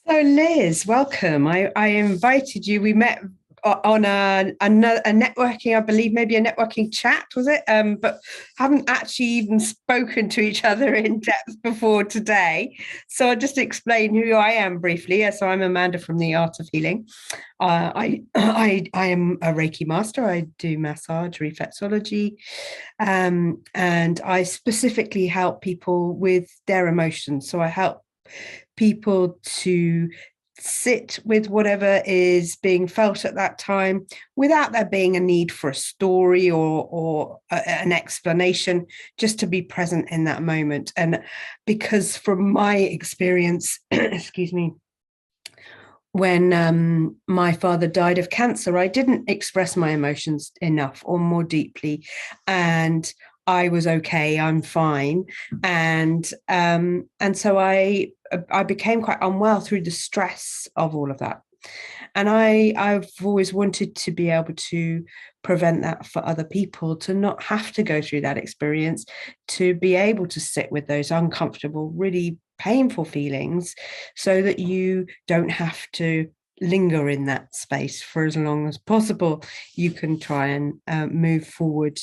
So Liz, welcome. I invited you. We met on a networking, I believe, maybe a networking chat, was it? But haven't actually even spoken to each other in depth before today. So I'll just explain who I am briefly. So I'm Amanda from the Art of Healing. I am a Reiki master. I do massage, reflexology, and I specifically help people with their emotions. So I help people to sit with whatever is being felt at that time without there being a need for a story or an explanation, just to be present in that moment. And because from my experience, excuse me, when my father died of cancer, I didn't express my emotions enough or more deeply, and I was okay. I'm fine, and so I became quite unwell through the stress of all of that. And I've always wanted to be able to prevent that for other people, to not have to go through that experience, to be able to sit with those uncomfortable, really painful feelings so that you don't have to linger in that space for as long as possible. You can try and move forward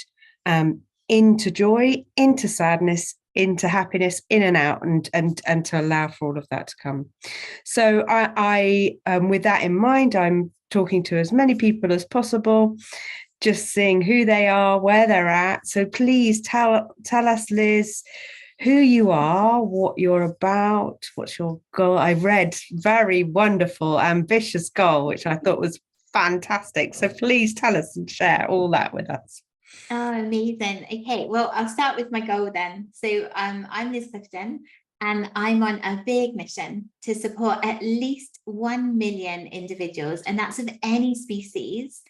into joy, into sadness, into happiness, in and out, and to allow for all of that to come. So with that in mind, I'm talking to as many people as possible, just seeing who they are, where they're at. So please tell us, Liz, who you are, what you're about, what's your goal. I read very wonderful, ambitious goal, which I thought was fantastic. So please tell us and share all that with us. Oh, amazing. Okay, well, I'll start with my goal then. So I'm Liz Clifton, and I'm on a big mission to support at least 1 million individuals, and that's of any species,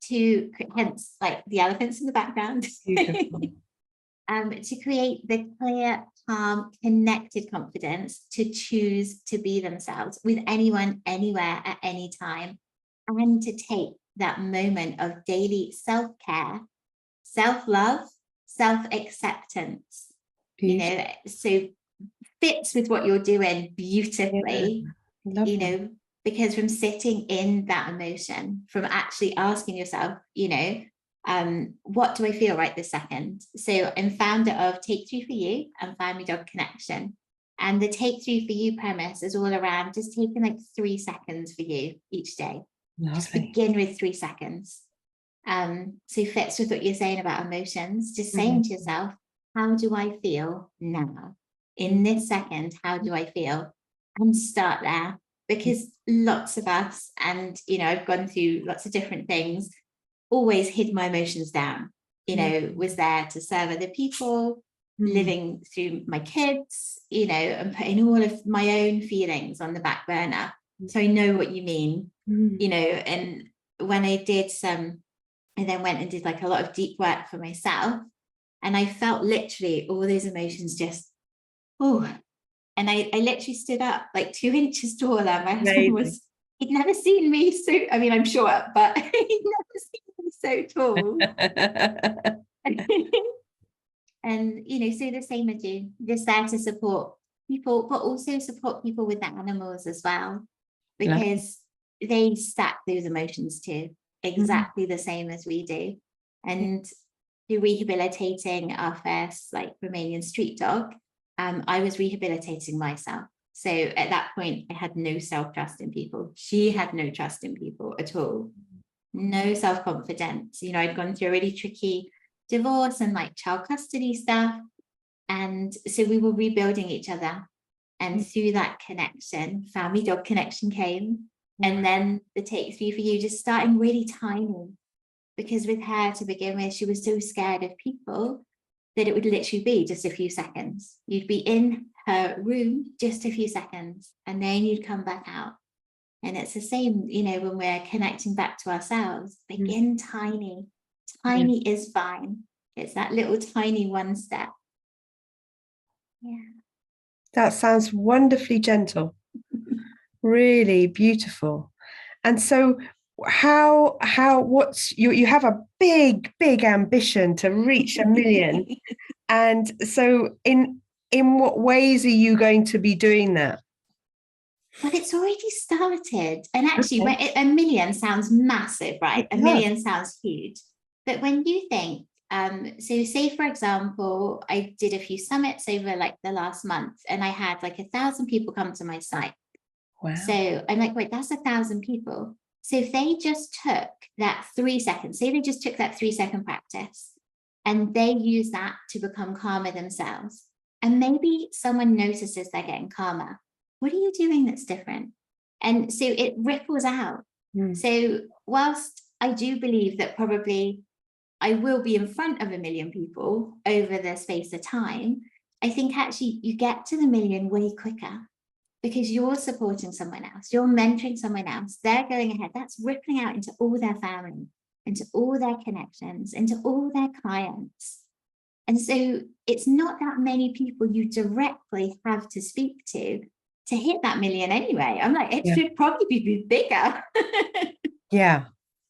to hence like the elephants in the background. To create the clear, calm, connected confidence to choose to be themselves with anyone, anywhere, at any time, and to take that moment of daily self-care, self-love, self-acceptance, so fits with what you're doing beautifully, because from sitting in that emotion, from actually asking yourself, what do I feel right this second? So I'm founder of Take Three for You and Family Dog Connection. And the Take Three for You premise is all around just taking like 3 seconds for you each day. Lovely. Just begin with 3 seconds. So fits with what you're saying about emotions, just saying to yourself, how do I feel now? In this second, how do I feel? And start there, because lots of us, and I've gone through lots of different things, always hid my emotions down, was there to serve other people, living through my kids, and putting all of my own feelings on the back burner. So I know what you mean, and when I did I then went and did like a lot of deep work for myself, and I felt literally all those emotions just, and I literally stood up like 2 inches taller. My husband he'd never seen me so, I mean, I'm short, but he'd never seen me so tall. And, so the same as you, just there to support people, but also support people with their animals as well, because they stack those emotions too, exactly the same as we do. And through rehabilitating our first like Romanian street dog, I was rehabilitating myself. So at that point, I had no self-trust in people. She had no trust in people at all. No self-confidence. I'd gone through a really tricky divorce and like child custody stuff. And so we were rebuilding each other. And through that connection, family dog connection came. And then the Take Three for You, just starting really tiny. Because with her to begin with, she was so scared of people that it would literally be just a few seconds. You'd be in her room just a few seconds, and then you'd come back out. And it's the same, when we're connecting back to ourselves, begin tiny. Tiny is fine. It's that little tiny one step. Yeah. That sounds wonderfully gentle. Really beautiful. And so what's you have a big ambition to reach 1 million. And so in what ways are you going to be doing that? Well, it's already started. And actually, Okay. when a million sounds massive, right? It A does. million sounds huge. But when you think, so say for example, I did a few summits over like the last month, and I had like 1,000 people come to my site. So Wow. I'm like, wait, that's 1,000 people. So if they just took that 3 seconds, say they just took that 3 second practice and they use that to become calmer themselves, and maybe someone notices they're getting calmer. What are you doing that's different? And so it ripples out. Mm. So whilst I do believe that probably I will be in front of a million people over the space of time, I think actually you get to the million way quicker because you're supporting someone else, you're mentoring someone else, they're going ahead, that's rippling out into all their family, into all their connections, into all their clients. And so it's not that many people you directly have to speak to hit that million anyway. I'm like, it Yeah. should probably be bigger. Yeah.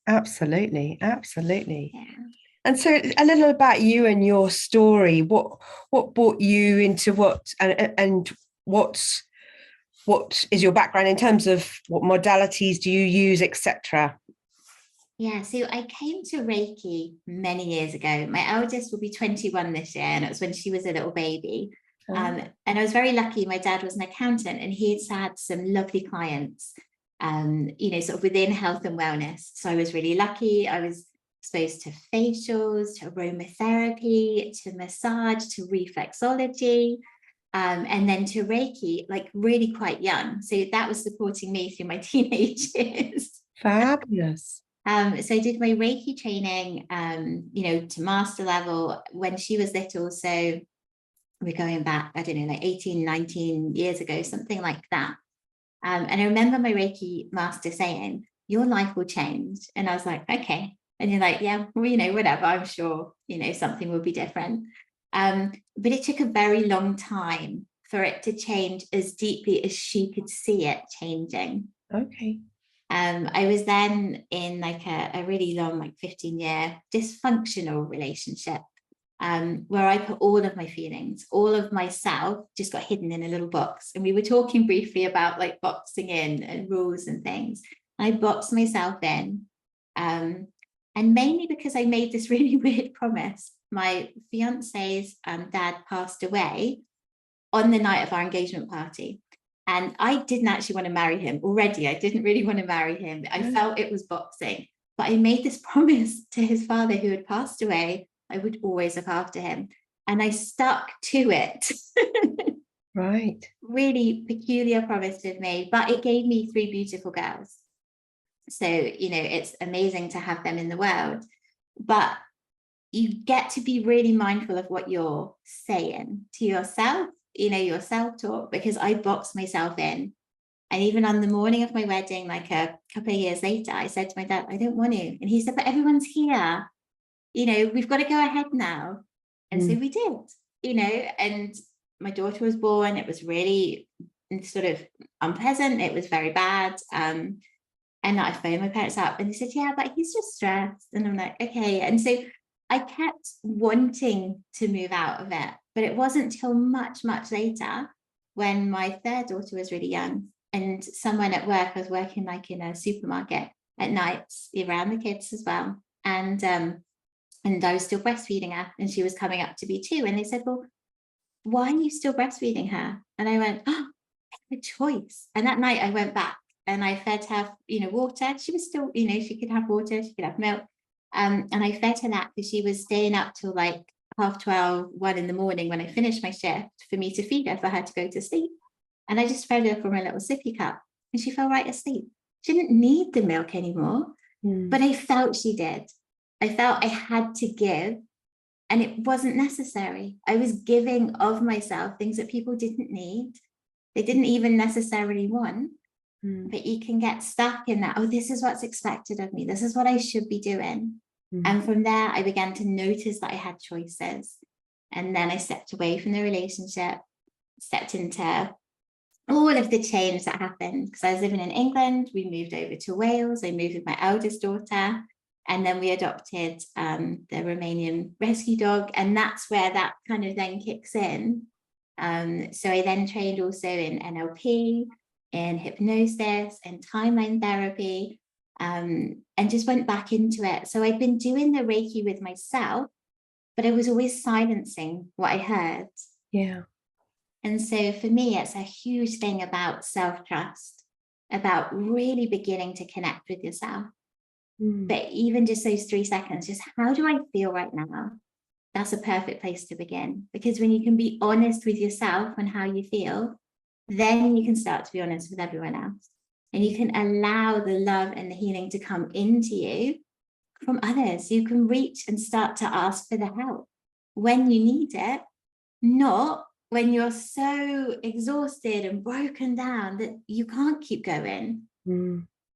Absolutely. Absolutely. Yeah. And so a little about you and your story. What brought you into what and what is your background in terms of what modalities do you use, etc.? Yeah, so I came to Reiki many years ago. My eldest will be 21 this year, and it was when she was a little baby. And I was very lucky. My dad was an accountant, and he's had some lovely clients, sort of within health and wellness. So I was really lucky. I was exposed to facials, to aromatherapy, to massage, to reflexology, and then to Reiki, like really quite young. So that was supporting me through my teenage years. Fabulous. So I did my Reiki training, to master level when she was little. So we're going back, I don't know, like 18, 19 years ago, something like that. And I remember my Reiki master saying, your life will change. And I was like, okay. And you're like, yeah, well, whatever, I'm sure, something will be different. But it took a very long time for it to change as deeply as she could see it changing. Okay. I was then in like a really long, like 15-year dysfunctional relationship, where I put all of my feelings, all of myself just got hidden in a little box. And we were talking briefly about like boxing in and rules and things. I boxed myself in. And mainly because I made this really weird promise. My fiance's dad passed away on the night of our engagement party. And I didn't actually want to marry him already. I didn't really want to marry him. I felt it was boxing. But I made this promise to his father who had passed away. I would always look after him. And I stuck to it. Right. Really peculiar promise to have made, but it gave me 3 beautiful girls. So, it's amazing to have them in the world. But you get to be really mindful of what you're saying to yourself, your self-talk, because I boxed myself in. And even on the morning of my wedding, like a couple of years later, I said to my dad, I don't want to. And he said, but everyone's here. We've got to go ahead now. And so we did, and my daughter was born. It was really sort of unpleasant. It was very bad. And I phoned my parents up and they said, yeah, but he's just stressed. And I'm like, okay. And so I kept wanting to move out of it, but it wasn't till much, much later when my third daughter was really young and someone at work, I was working like in a supermarket at nights around the kids as well. And I was still breastfeeding her and she was coming up to be 2. And they said, well, why are you still breastfeeding her? And I went, oh, I have a choice. And that night I went back and I fed her, water. She was still, she could have water, she could have milk. And I fed her that because she was staying up till like 12:30, 1 in the morning when I finished my shift for me to feed her, for her to go to sleep. And I just fed her from a little sippy cup and she fell right asleep. She didn't need the milk anymore, but I felt she did. I felt I had to give, and it wasn't necessary. I was giving of myself things that people didn't need. They didn't even necessarily want. But you can get stuck in that, oh, this is what's expected of me. This is what I should be doing. And from there, I began to notice that I had choices. And then I stepped away from the relationship, stepped into all of the change that happened. Because I was living in England, we moved over to Wales. I moved with my eldest daughter. And then we adopted the Romanian rescue dog. And that's where that kind of then kicks in. So I then trained also in NLP, in hypnosis and timeline therapy, and just went back into it. So I'd been doing the Reiki with myself, but I was always silencing what I heard. Yeah. And so for me, it's a huge thing about self-trust, about really beginning to connect with yourself. But even just those 3 seconds, just how do I feel right now? That's a perfect place to begin. Because when you can be honest with yourself and how you feel, then you can start to be honest with everyone else. And you can allow the love and the healing to come into you from others. You can reach and start to ask for the help when you need it, not when you're so exhausted and broken down that you can't keep going.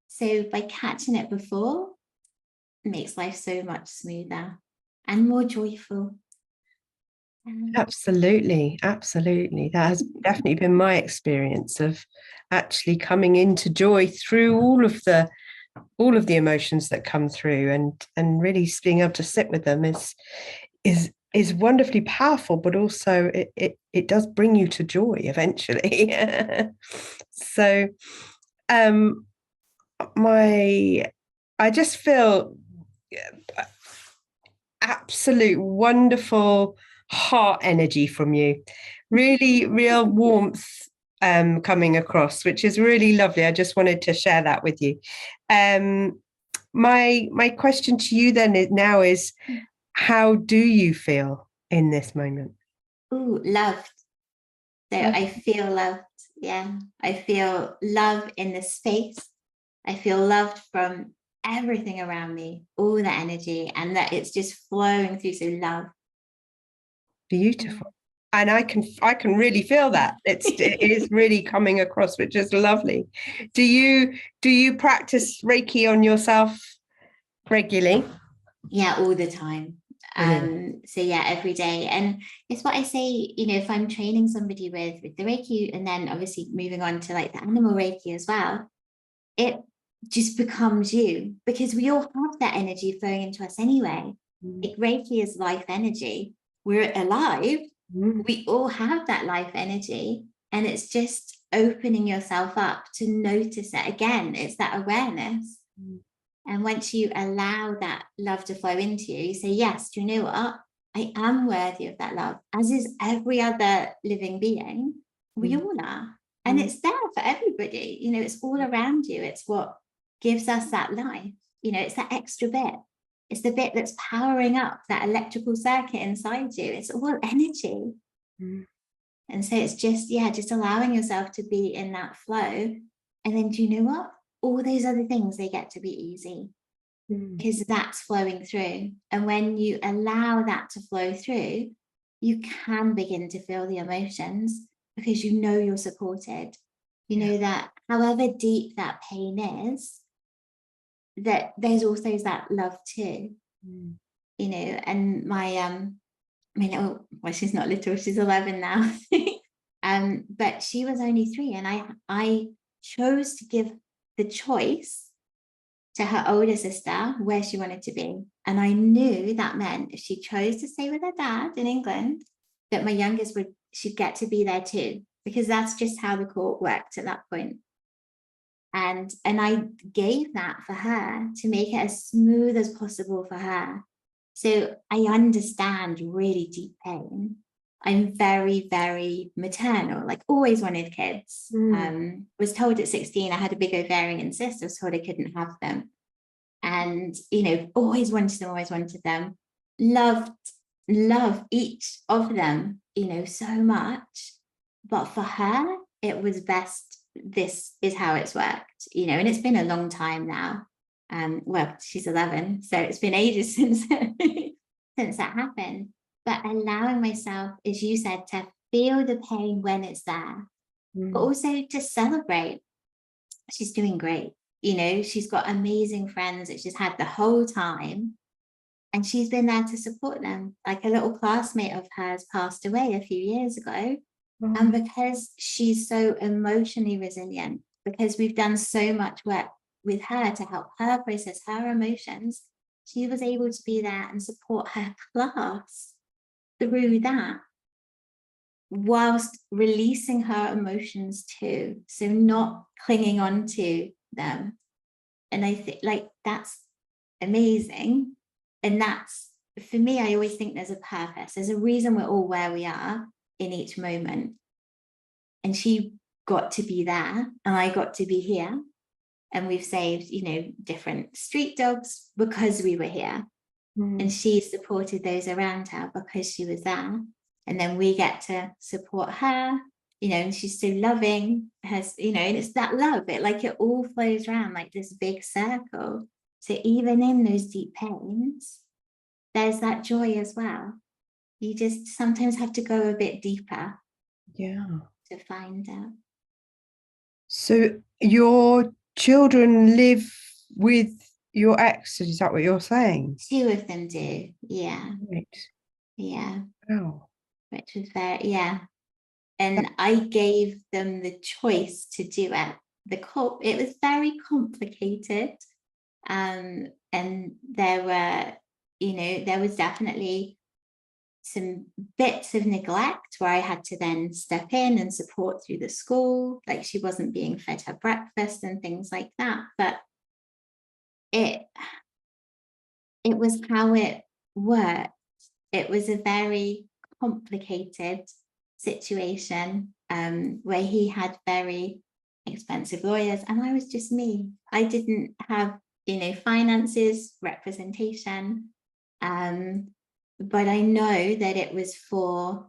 So by catching it before, it makes life so much smoother and more joyful. Absolutely, absolutely. That has definitely been my experience of actually coming into joy through all of the emotions that come through, and really being able to sit with them is wonderfully powerful, but also it does bring you to joy eventually. So I just feel absolute wonderful heart energy from you, really real warmth coming across, which is really lovely. I just wanted to share that with you. My question to you then is how do you feel in this moment? Ooh, loved. So I feel loved. Yeah, I feel love in the space. I feel loved from everything around me, all the energy, and that it's just flowing through. So love. Beautiful. And I can really feel that it is really coming across, which is lovely. Do you practice Reiki on yourself regularly? Yeah, all the time. So yeah, every day. And it's what I say, if I'm training somebody with the Reiki, and then obviously moving on to like the animal Reiki as well, it just becomes you, because we all have that energy flowing into us anyway. Like Reiki is life energy. We're alive. We all have that life energy, and it's just opening yourself up to notice it. Again, it's that awareness. And once you allow that love to flow into you, you say, yes, do you know what? I am worthy of that love, as is every other living being. We all are. And it's there for everybody. It's all around you. It's what gives us that life. It's that extra bit. It's the bit that's powering up that electrical circuit inside you. It's all energy. And so it's just allowing yourself to be in that flow. And then do you know what? All those other things, they get to be easy because that's flowing through. And when you allow that to flow through, you can begin to feel the emotions, because you're supported. You know that however deep that pain is, that there's also that love too. And my she's not little, she's 11 now. But she was only 3, and I chose to give the choice to her older sister where she wanted to be. And I knew that meant if she chose to stay with her dad in England, that my youngest she'd get to be there too, because that's just how the court worked at that point. And I gave that for her to make it as smooth as possible for her. So I understand really deep pain. I'm very, very maternal, like always wanted kids. Was told at 16 I had a big ovarian cyst. I was told I couldn't have them. And, always wanted them. Loved each of them, so much. But for her, it was best, this is how it's worked, and it's been a long time now. Well, she's 11, so it's been ages since that happened. But allowing myself, as you said, to feel the pain when it's there, but also to celebrate. She's doing great. She's got amazing friends that she's had the whole time, and she's been there to support them. Like a little classmate of hers passed away a few years ago. And because she's so emotionally resilient, because we've done so much work with her to help her process her emotions, she was able to be there and support her class through that. whilst releasing her emotions too. So not clinging on to them. And I think like that's amazing. And that's, for me, I always think there's a purpose. There's a reason we're all where we are in each moment. And she got to be there and I got to be here. And we've saved, different street dogs because we were here. And she supported those around her because she was there. And then we get to support her, and she's so loving, and it's that love, it all flows around like this big circle. So even in those deep pains, there's that joy as well. You just sometimes have to go a bit deeper. Yeah. To find out. So your children live with your ex, is that what you're saying? 2 of them do, yeah. Right. Yeah. Oh. Which was very, and I gave them the choice to do it. It was very complicated. And there was definitely some bits of neglect where I had to then step in and support through the school, like she wasn't being fed her breakfast and things like that. But it was how it worked. It was a very complicated situation where he had very expensive lawyers and I was just me. I didn't have, finances, representation. But I know that it was for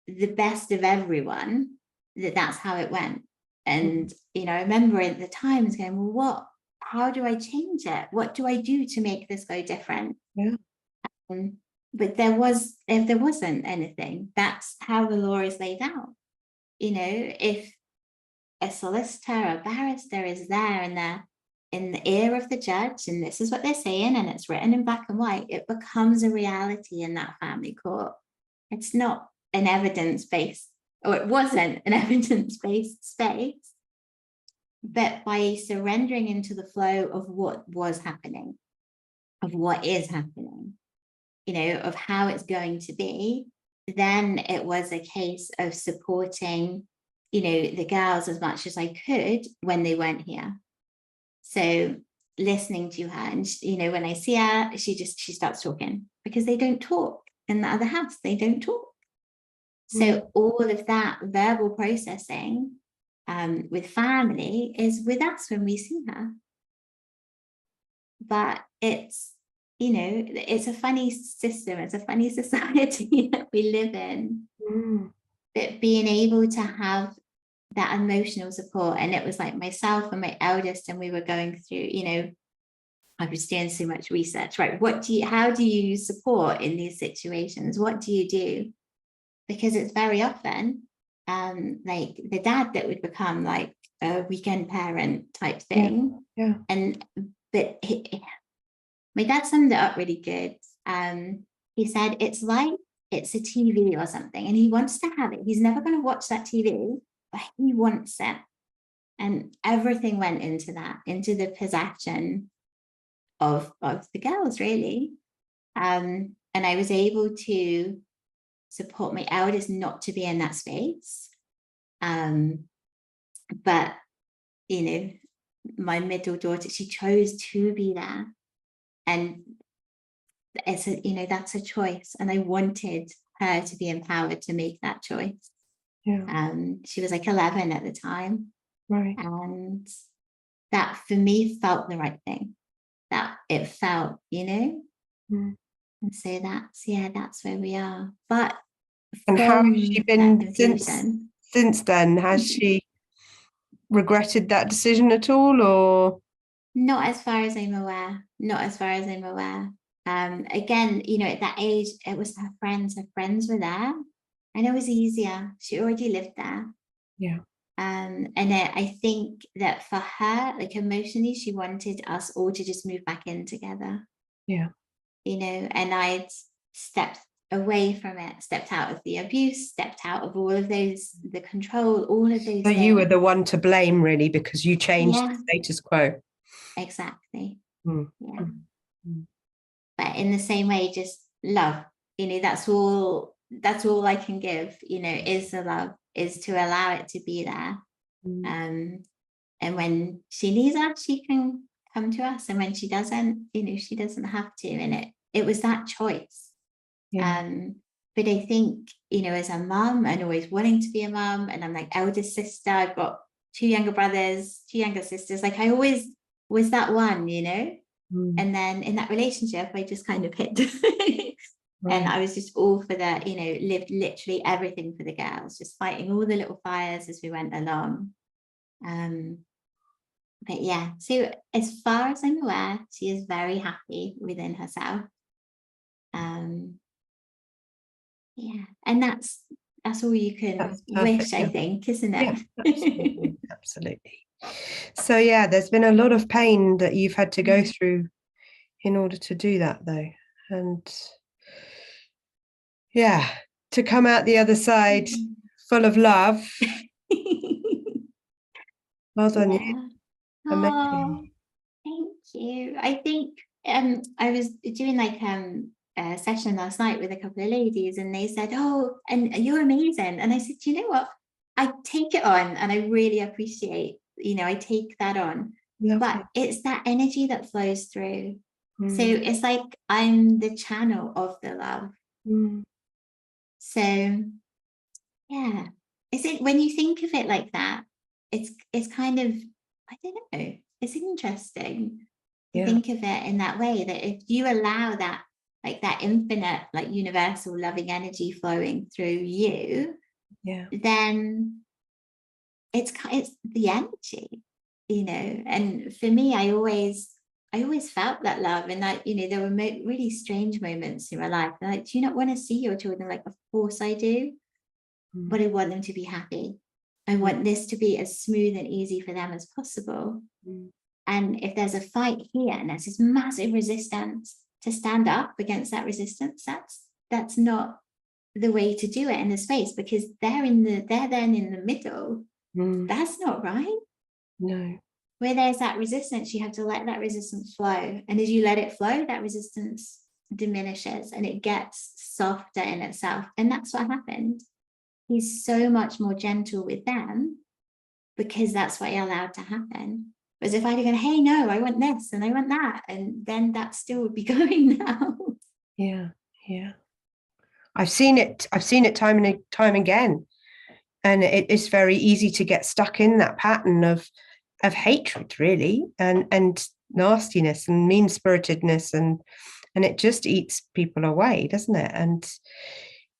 the best of everyone, that's how it went. And, I remember at the times going, well, how do I change it? What do I do to make this go different? Yeah. But if there wasn't anything, that's how the law is laid out. If a solicitor or barrister is there and they're in the ear of the judge and this is what they're saying and it's written in black and white, it becomes a reality in that family court. It's not an evidence-based, or it wasn't an evidence-based space, but by surrendering into the flow of what was happening, of what is happening, of how it's going to be, then it was a case of supporting, the girls as much as I could when they weren't here. So listening to her, and when I see her, she starts talking because they don't talk in the other house. They don't talk. So all of that verbal processing with family is with us when we see her. But it's a funny system. It's a funny society that we live in. But being able to have that emotional support, and it was like myself and my eldest, and we were going through, I was doing so much research, right? How do you support in these situations? What do you do? Because it's very often like the dad that would become like a weekend parent type thing. Yeah. But my dad summed it up really good. He said it's like it's a TV or something, and he wants to have it. He's never going to watch that TV, but he wants it. And everything went into that, into the possession of the girls, really. And I was able to support my eldest not to be in that space. But, my middle daughter, she chose to be there. And that's a choice. And I wanted her to be empowered to make that choice. Yeah. She was like 11 at the time. Right. And that for me felt the right thing. That it felt, And so that's where we are. But and how has she been since then? Has she regretted that decision at all, or? Not as far as I'm aware. Again, at that age, it was her friends. Her friends were there, and it was easier. She already lived there. Yeah. And I think that for her, like emotionally, she wanted us all to just move back in together. Yeah. And I'd stepped away from it, stepped out of the abuse, stepped out of all of those, the control, all of those. So you were the one to blame, really, because you changed the status quo. Exactly. Yeah. But in the same way, just love, that's all that's all I can give, is the love, is to allow it to be there. And when she needs us, she can come to us, and when she doesn't, she doesn't have to. And it was that choice. Yeah. But I think, as a mum, and always wanting to be a mum, and I'm like eldest sister, I've got 2 younger brothers, 2 younger sisters, like I always was that one, and then in that relationship I just kind of hit and I was just all for that, lived literally everything for the girls, just fighting all the little fires as we went along. But yeah, so as far as I'm aware, she is very happy within herself. Yeah, and that's all you can wish, I think, isn't it? Yeah, absolutely. So yeah, there's been a lot of pain that you've had to go through in order to do that, though, and yeah, to come out the other side full of love. Well done, you. Amazing. Oh, thank you. I think I was doing like a session last night with a couple of ladies, and they said, "Oh, and you're amazing." And I said, "You know what? I take it on, and I really appreciate, I take that on." Lovely. But it's that energy that flows through. So it's like I'm the channel of the love. So yeah, is it, when you think of it like that, it's kind of, I don't know, it's interesting to think of it in that way, that if you allow that, like that infinite, like universal loving energy flowing through you, then it's the energy, and for me, I always felt that love. And that, there were really strange moments in my life, like, do you not want to see your children? Like, of course I do, but I want them to be happy. I want this to be as smooth and easy for them as possible. And if there's a fight here and there's this massive resistance, to stand up against that resistance, that's not the way to do it in the space, because they're then in the middle. That's not right. No. Where there's that resistance, you have to let that resistance flow. And as you let it flow, that resistance diminishes and it gets softer in itself. And that's what happened. He's so much more gentle with them because that's what he allowed to happen. Whereas if I'd have gone, hey, no, I want this and I want that, and then that still would be going now. Yeah. I've seen it time and time again. And it's very easy to get stuck in that pattern of hatred, really, and nastiness and mean-spiritedness, and it just eats people away, doesn't it? And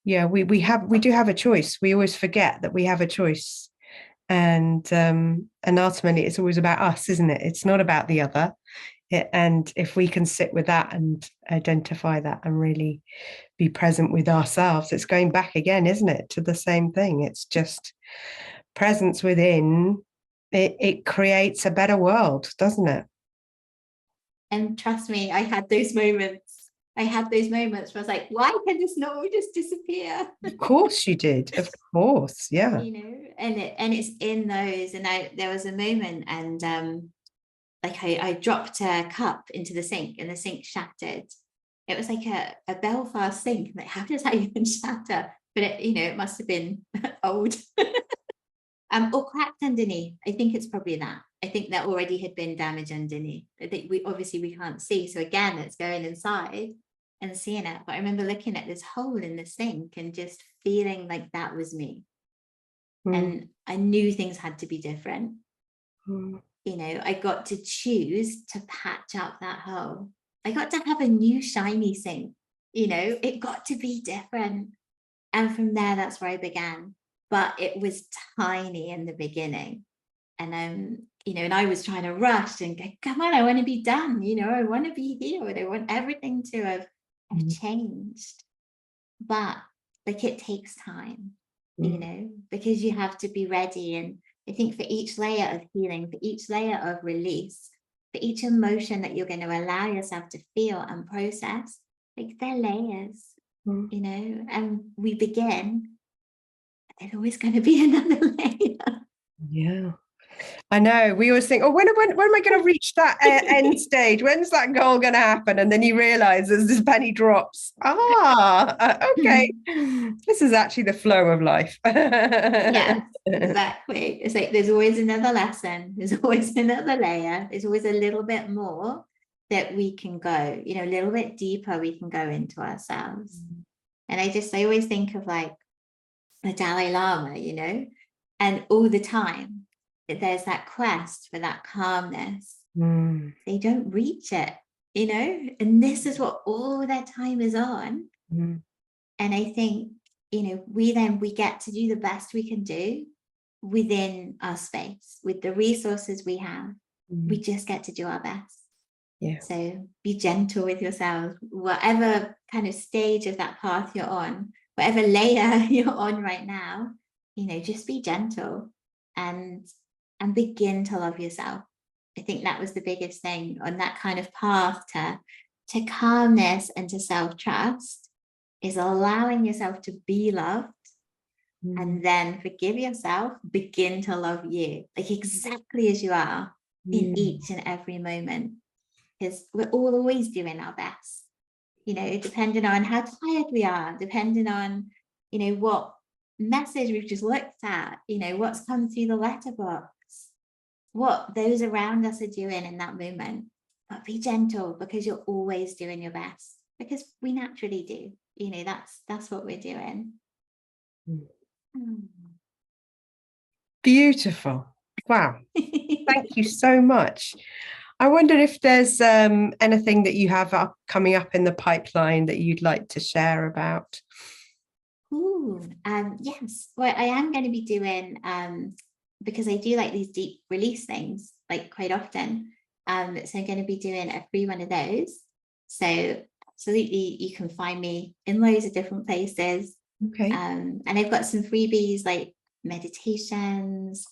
yeah, we do have a choice. We always forget that we have a choice. And ultimately it's always about us, isn't it? It's not about the other. And if we can sit with that and identify that and really be present with ourselves, it's going back again, isn't it, to the same thing. It's just presence within. It creates a better world, doesn't it? And trust me, I had those moments where I was like, why can this not all just disappear? Of course you did. Of course, yeah. And it's in those. And there was a moment, and like I dropped a cup into the sink and the sink shattered. It was like a Belfast sink. Like, how does that even shatter? But it must have been old. Or cracked underneath. I think it's probably that. I think that already had been damage underneath. I think we can't see. So again, it's going inside and seeing it. But I remember looking at this hole in the sink and just feeling like that was me. And I knew things had to be different. I got to choose to patch up that hole. I got to have a new shiny sink. It got to be different. And from there, that's where I began. But it was tiny in the beginning. And and I was trying to rush and go, come on, I want to be done. I want to be healed. I want everything to have changed. But like, it takes time, because you have to be ready. And I think for each layer of healing, for each layer of release, for each emotion that you're going to allow yourself to feel and process, like, they're layers, and we begin. There's always going to be another layer. Yeah. I know. We always think, oh, when am I going to reach that end stage? When's that goal going to happen? And then you realize as this penny drops, okay, this is actually the flow of life. Yes, exactly. It's like there's always another lesson, there's always another layer, there's always a little bit more that we can go, you know, a little bit deeper we can go into ourselves. And I always think of like the Dalai Lama, you know, and all the time there's that quest for that calmness. They don't reach it, you know, and this is what all their time is on. And I think, you know, we get to do the best we can do within our space with the resources we have. We just get to do our best. Yeah. So be gentle with yourself, whatever kind of stage of that path you're on, whatever layer you're on right now, you know, just be gentle and begin to love yourself. I think that was the biggest thing on that kind of path to calmness and to self-trust, is allowing yourself to be loved and then forgive yourself, begin to love you, like exactly as you are in each and every moment. Because we're all always doing our best, you know, depending on how tired we are, depending on, you know, what message we've just looked at, you know, what's come through the letterbox, what those around us are doing in that moment. But be gentle, because you're always doing your best, because we naturally do, you know, that's what we're doing. Beautiful. Wow. Thank you so much. I wondered if there's anything that you have coming up in the pipeline that you'd like to share about. Yes. Well, I am going to be doing, because I do like these deep release things, like quite often. So I'm going to be doing a free one of those. So absolutely, you can find me in loads of different places. Okay. And I've got some freebies like meditations,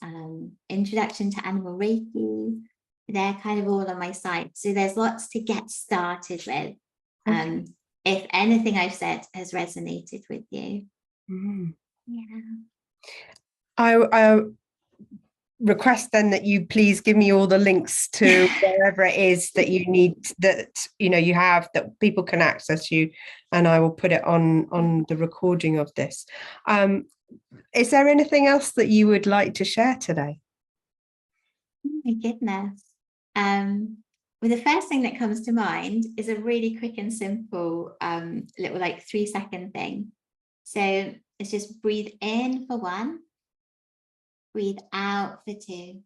introduction to animal Reiki. They're kind of all on my site. So there's lots to get started with. Okay. If anything I've said has resonated with you. Yeah. I request then that you please give me all the links to wherever it is that you need, that you know you have, that people can access you, and I will put it on the recording of this. Is there anything else that you would like to share today? Oh my goodness. Well, the first thing that comes to mind is a really quick and simple little like 3-second thing. So it's just breathe in for 1, breathe out for 2.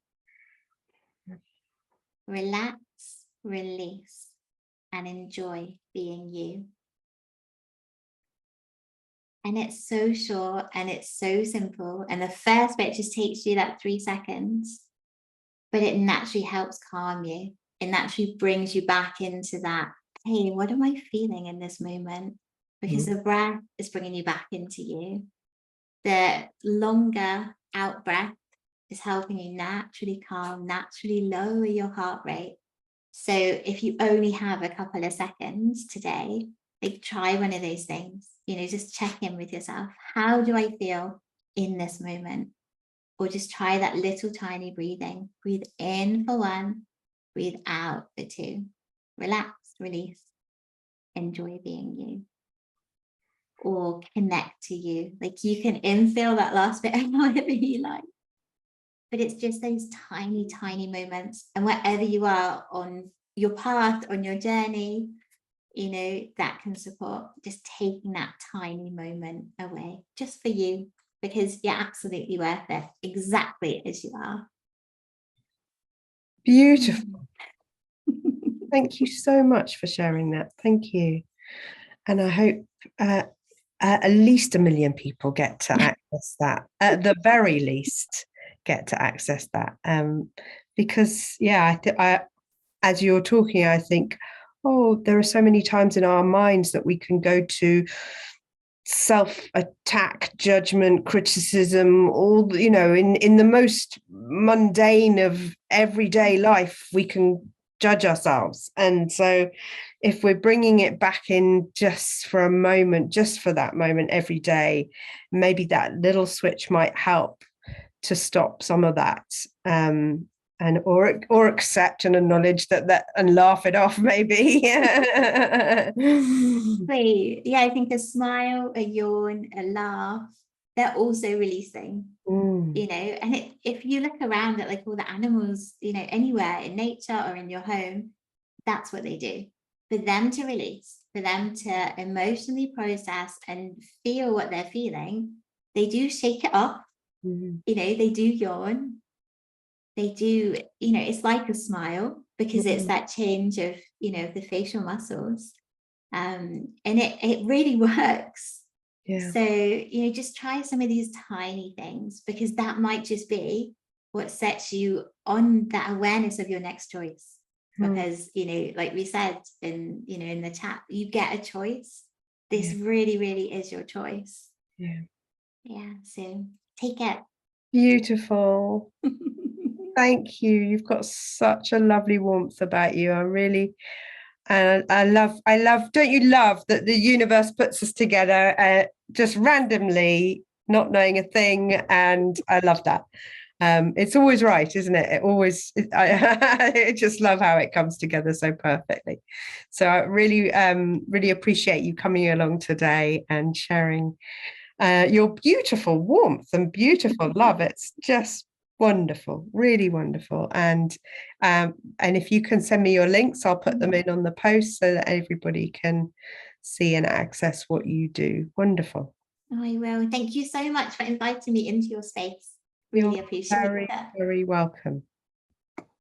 Relax, release, and enjoy being you. And it's so short and it's so simple. And the first bit just takes you that 3 seconds, but it naturally helps calm you. It naturally brings you back into that, hey, what am I feeling in this moment? Because the breath is bringing you back into you. The longer out breath is helping you naturally calm, naturally lower your heart rate. So if you only have a couple of seconds today, like try one of those things, you know, just check in with yourself. How do I feel in this moment? Or just try that little tiny breathing. Breathe in for 1, breathe out for 2. Relax, release, enjoy being you. Or connect to you. Like you can infill that last bit however you like. But it's just those tiny, tiny moments. And wherever you are on your path, on your journey, you know, that can support just taking that tiny moment away just for you, because you're absolutely worth it exactly as you are. Beautiful. Thank you so much for sharing that. Thank you. And I hope at least 1 million people get to access that. At the very least, get to access that. Because, yeah, as you're talking, I think, oh, there are so many times in our minds that we can go to self-attack, judgment, criticism, all, you know, in the most mundane of everyday life, we can judge ourselves. And so if we're bringing it back in just for a moment, just for that moment every day, maybe that little switch might help to stop some of that and or accept and acknowledge that and laugh it off maybe. Great. Yeah, I think a smile, a yawn, a laugh, they're also releasing. You know, and if you look around at like all the animals, you know, anywhere in nature or in your home, that's what they do. For them to release, for them to emotionally process and feel what they're feeling, they do shake it off. You know, they do yawn. They do, you know, it's like a smile because it's that change of, you know, the facial muscles. And it really works. Yeah. So, you know, just try some of these tiny things, because that might just be what sets you on that awareness of your next choice. Because, you know, like we said in, you know, in the chat, you get a choice. This really, really is your choice. Yeah. Yeah. So take it. Beautiful. Thank you. You've got such a lovely warmth about you. I really, and I love, don't you love that the universe puts us together just randomly, not knowing a thing? And I love that. It's always right, isn't it? I just love how it comes together so perfectly. So I really, really appreciate you coming along today and sharing your beautiful warmth and beautiful love. It's just wonderful, really wonderful. And if you can send me your links, I'll put them in on the post so that everybody can see and access what you do. Wonderful. I will. Thank you so much for inviting me into your space. Really appreciate Very, that. very welcome.